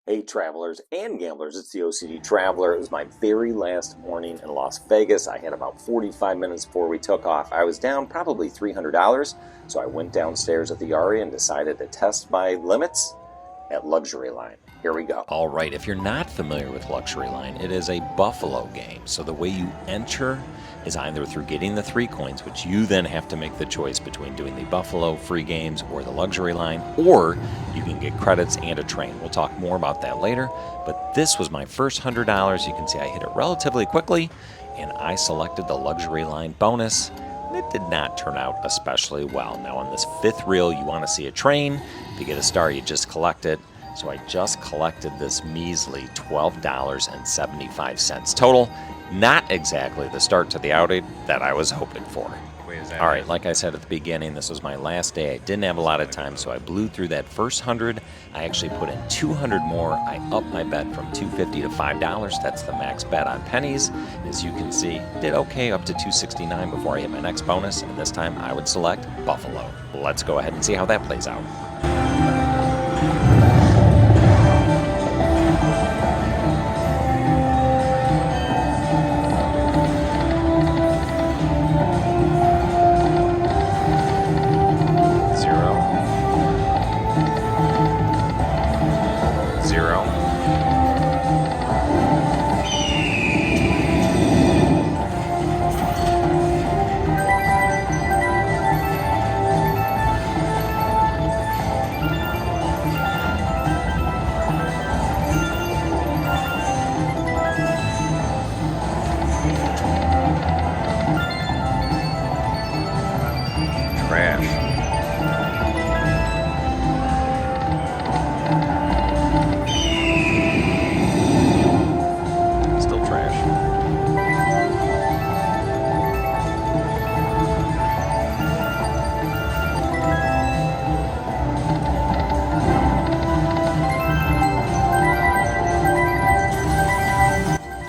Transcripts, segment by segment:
Hey travelers and gamblers, it's the OCD Traveler. It was my very last morning in Las Vegas. I had about 45 minutes before we took off. I was down probably $300, so I went downstairs at the Aria and decided to test my limits at Luxury Line. Here we go. All right, if you're not familiar with Luxury Line, it is a buffalo game. So the way you enter is either through getting the 3 coins, which you then have to make the choice between doing the buffalo free games or the Luxury Line, or you can get credits and a train. We'll talk more about that later, but this was my first $100. You can see I hit it relatively quickly, and I selected the Luxury Line bonus. It did not turn out especially well. Now on this 5th reel, you want to see a train. If you get a star, you just collect it. So I just collected this measly $12.75 total. Not exactly the start to the outing that I was hoping for. All right, like I said at the beginning, this was my last day. I didn't have a lot of time, so I blew through that first 100. I actually put in 200 more. I upped my bet from $2.50 to $5. That's the max bet on pennies. As you can see, did okay up to $2.69 before I hit my next bonus, and this time I would select Buffalo. Let's go ahead and see how that plays out.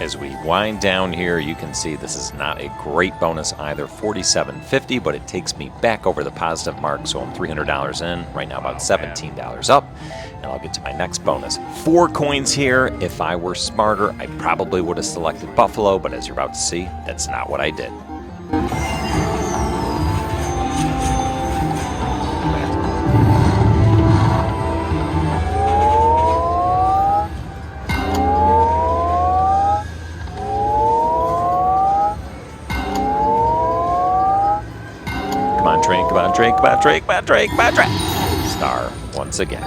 As we wind down here, you can see this is not a great bonus either, $47.50, but it takes me back over the positive mark, so I'm $300 in, right now about $17 up, and I'll get to my next bonus. 4 coins here. If I were smarter, I probably would have selected Buffalo, but as you're about to see, that's not what I did. Come on, train, come on, train, come on, train, come on, train, come on, train. Star once again.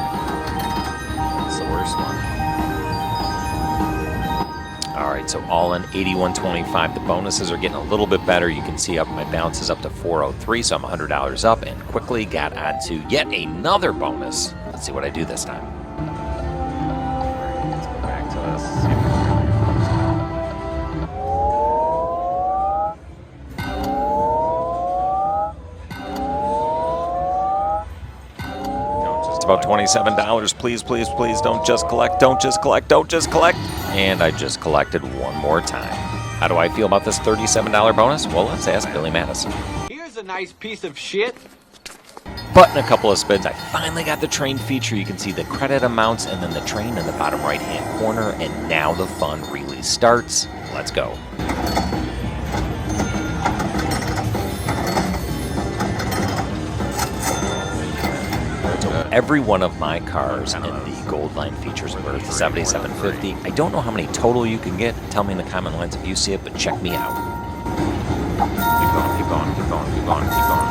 It's the worst one. All right, so all in 81.25. The bonuses are getting a little bit better. You can see up my balance is up to 403, so I'm $100 up and quickly got onto yet another bonus. Let's see what I do this time. Let's go back to this. About $27. Please, please, please don't just collect, don't just collect, don't just collect. And I just collected one more time. How do I feel about this $37 bonus? Well, let's ask Billy Madison. Here's a nice piece of shit. But in a couple of spins, I finally got the train feature. You can see the credit amounts and then the train in the bottom right-hand corner. And now the fun really starts. Let's go. Every one of my cars in the Gold Line features are worth $77.50. I don't know how many total you can get. Tell me in the comment lines if you see it, but check me out. Keep going, keep going, keep going, keep going, keep going.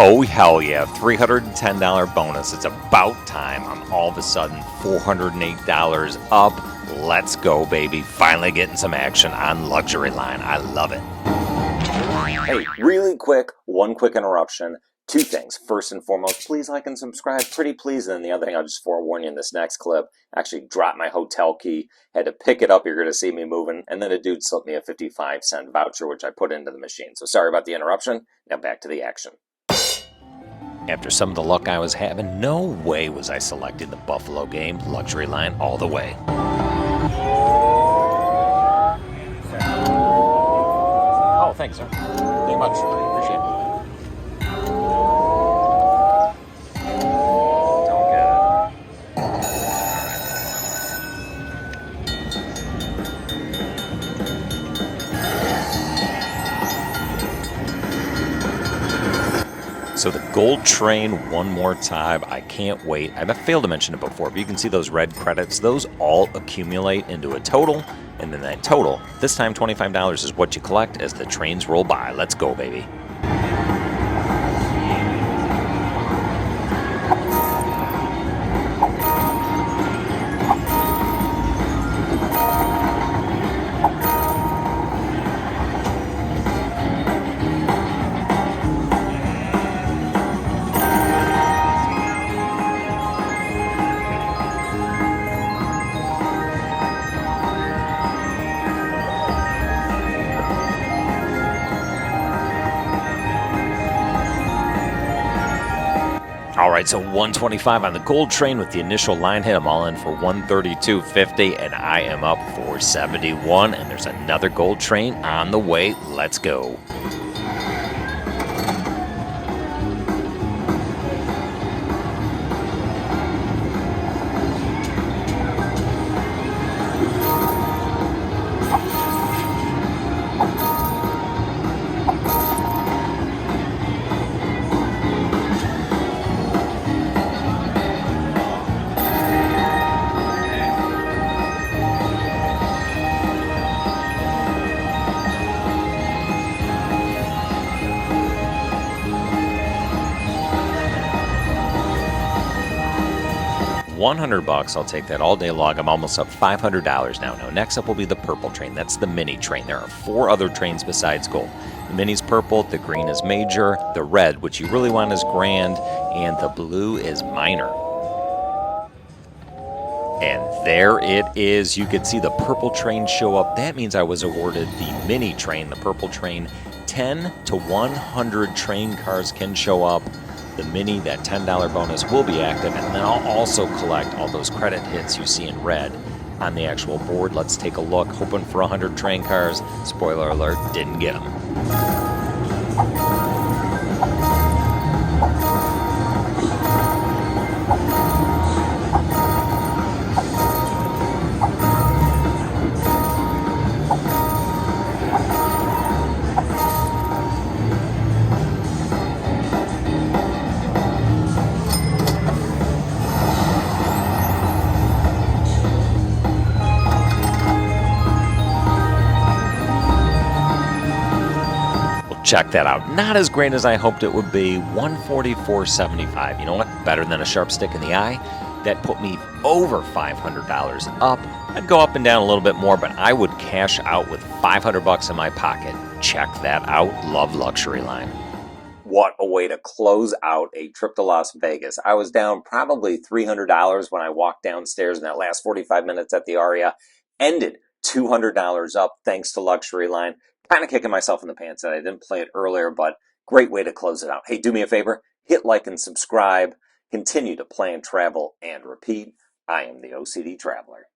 Oh, hell yeah, $310 bonus. It's about time. I'm all of a sudden $408 up. Let's go, baby. Finally getting some action on Luxury Line. I love it. Hey, really quick, one quick interruption. 2 things. First and foremost, please like and subscribe. Pretty please. And then the other thing, I'll just forewarn you in this next clip, actually dropped my hotel key, had to pick it up. You're going to see me moving. And then a dude slipped me a 55-cent voucher, which I put into the machine. So sorry about the interruption. Now back to the action. After some of the luck I was having, no way was I selecting the Buffalo game luxury line all the way. Oh, thanks, sir. Very much. Appreciate it. Don't get it. So the gold train one more time. I can't wait. I've failed to mention it before, but you can see those red credits. Those all accumulate into a total, and then that total, this time $25, is what you collect as the trains roll by. Let's go, baby. All right, so 125 on the gold train with the initial line hit. I'm all in for 132.50, and I am up 471. And there's another gold train on the way. Let's go. $100, I'll take that all day long. I'm almost up $500 now. Now, next up will be the purple train. That's the mini train. There are 4 other trains besides gold. The mini's purple, the green is major, the red, which you really want, is grand, and the blue is minor. And there it is. You can see the purple train show up. That means I was awarded the mini train, the purple train. 10 to 100 train cars can show up. The mini, that $10 bonus, will be active, and then I'll also collect all those credit hits you see in red on the actual board. Let's take a look. Hoping for 100 train cars. Spoiler alert, didn't get them. Check that out. Not as great as I hoped it would be. 144.75. You know what? Better than a sharp stick in the eye. That put me over $500 up. I'd go up and down a little bit more, but I would cash out with $500 in my pocket. Check that out. Love Luxury Line. What a way to close out a trip to Las Vegas. I was down probably $300 when I walked downstairs in that last 45 minutes at the Aria. Ended $200 up thanks to Luxury Line. Kind of kicking myself in the pants that I didn't play it earlier, but great way to close it out. Hey, do me a favor, hit like and subscribe. Continue to plan, travel, and repeat. I am the OCD Traveler.